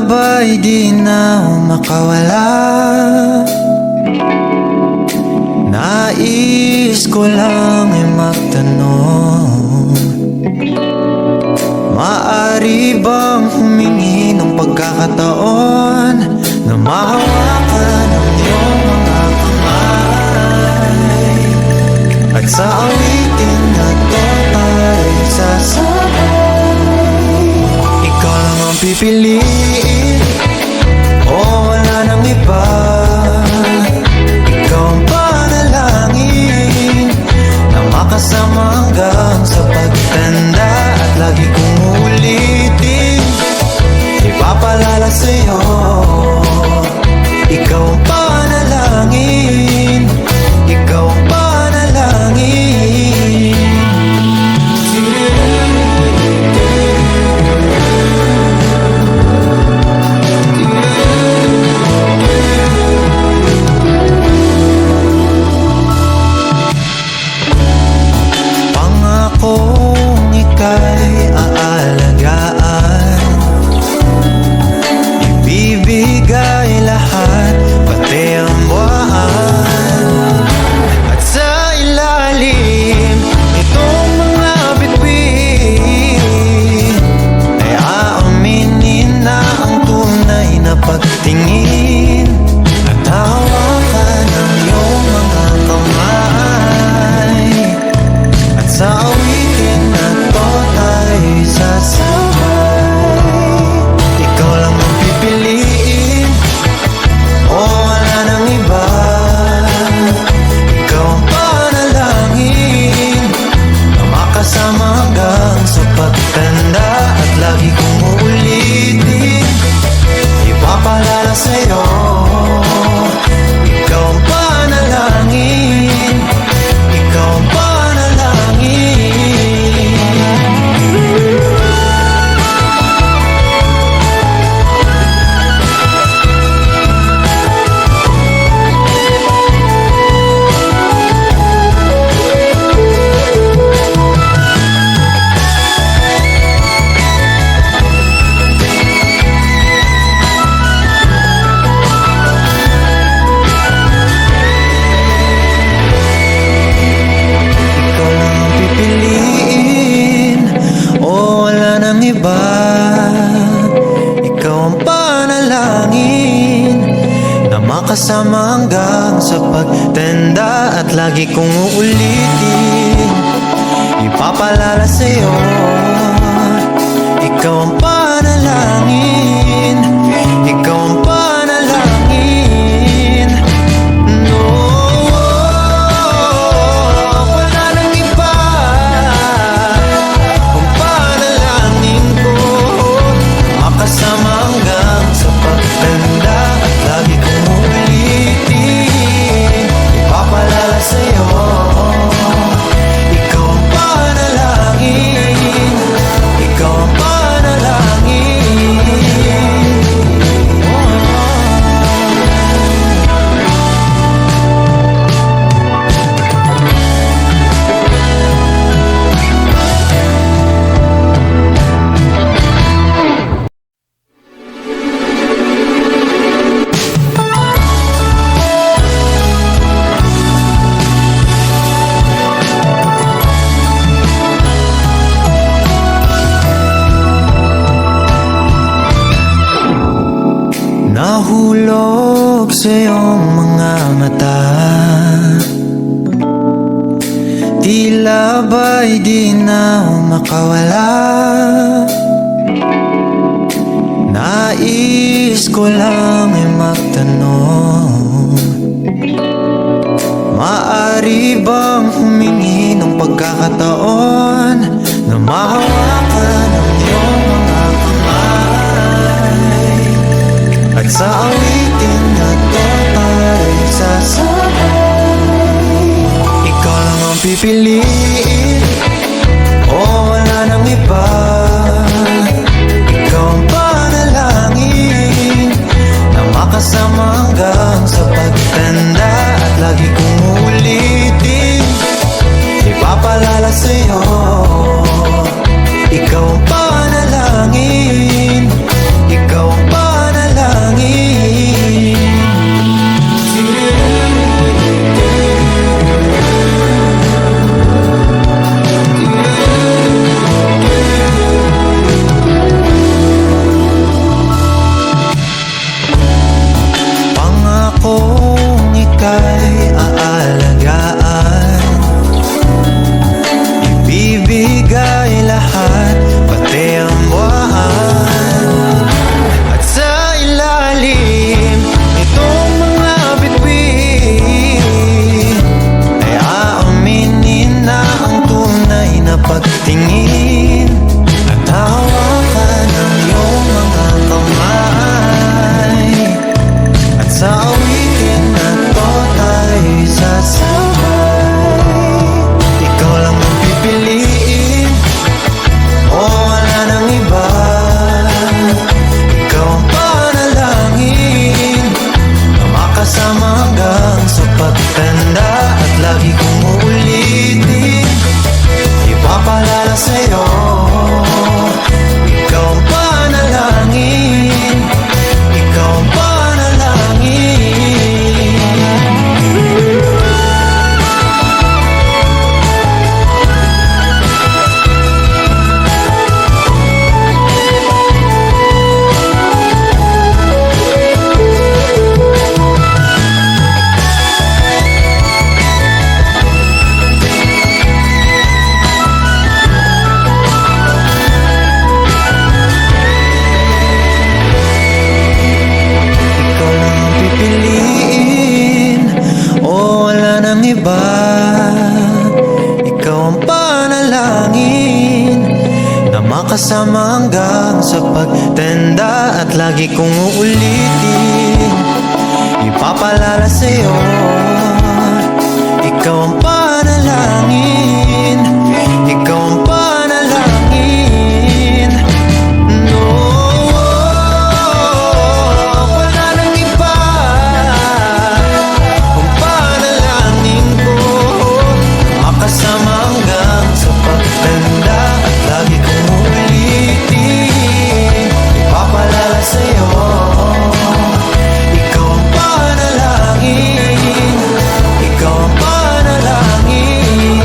ba'y di na makawala? Nais ko lang ay magtanong, maaari bang humingi ng pagkakataon na mahawakan ang iyong mga kamay, at sa awitin na to ay sasabay? Ikaw lang ang pipiliin, o wala nang iba. Ikaw ang panalangin na makasama hanggang sa pagtanda, at lagi kong uulitin, ipapalala sa'yo. Ikaw ang panalangin, ikaw ang panalangin. Pangakong ika'y aalagaan, ibibigay lahat, pati ang buwan. At sa ilalim nitong mga bituin ay aaminin na ang tunay na pagtingin, at hawakan ang iyong mga kamay, at sa awitin na to ay sasabay. Ikaw lang ang pipiliin, o wala nang iba. Ikaw ang panalangin na makasama hanggang sa pagtanda, at lagi kong uulitin, ipapalala sa'yo. Ikaw ang panalangin, ikaw ang panalangin. Ikaw lang ang pipiliin, o wala nang iba. Ikaw ang panalangin na makasama hanggang sa pagtanda, at lagi kong uulitin, ipapalala sa'yo. Ikaw ang panalangin, ikaw ang panalangin. No, wala nang iba. Ang panalangin ko, makasama hanggang sa pagtanda, at lagi kong uulitin, ipapalala sa'yo. Ikaw ang panalangin, ikaw ang panalangin. Nahulog sa iyong mga mata, tila ba'y di na makawala? Nais ko lang ay magtanong, maaari bang humingi ng pagkakataon na mahawakan ang iyong mga kamay, at sa awitin na to ay sasabay? Ikaw lang ang pipiliin, o wala nang iba. Ikaw ang panalangin na makasama hanggang sa pagtanda, at lagi kong uulitin, ipapalala sa'yo. Ikaw ang panalangin, ikaw ang panalangin. makasama hanggang sa pagtanda. At lagi kong uulitin, ipapalala sa'yo, ikaw ang panalangin, ikaw ang panalangin. No, wala nang iba kung panalangin ko, makasama hanggang sa pagtanda. At lagi kong ulitin, ipapalala sa'yo, ikaw ang panalangin, ikaw ang panalangin.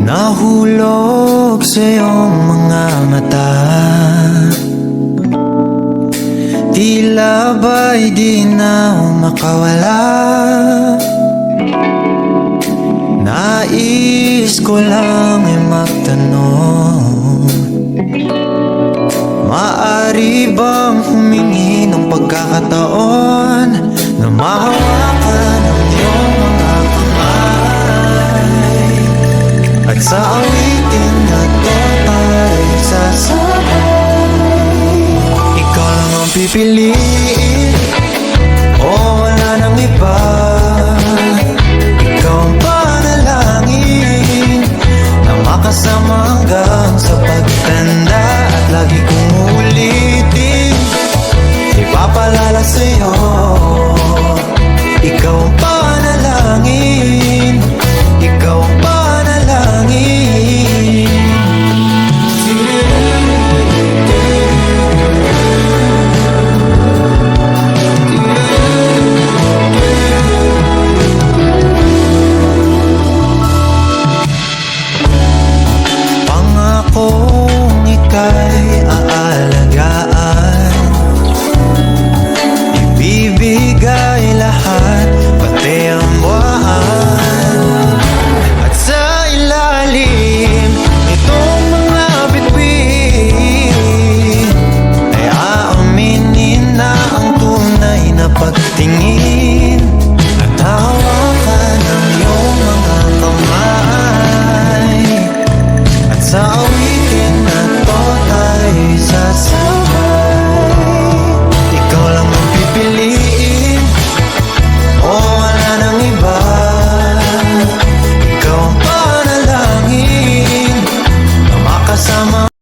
Nahulog sa iyong mga mata, tila ba'y di na makawala. Nais ko lang ay magtanong, maaari bang humingi ng pagkakataon na mahawakan ang iyong mga kamay, at sa awitin na to ay sasabay. Ikaw lang ang pipiliin, wala nang iba. Ikaw ang panalangin na makasama hanggang sa pagtanda. At lagi kong ulitin, ipapalala sa'yo, ikaw ang panalangin, ikaw ang panalangin. Pangakong ika'y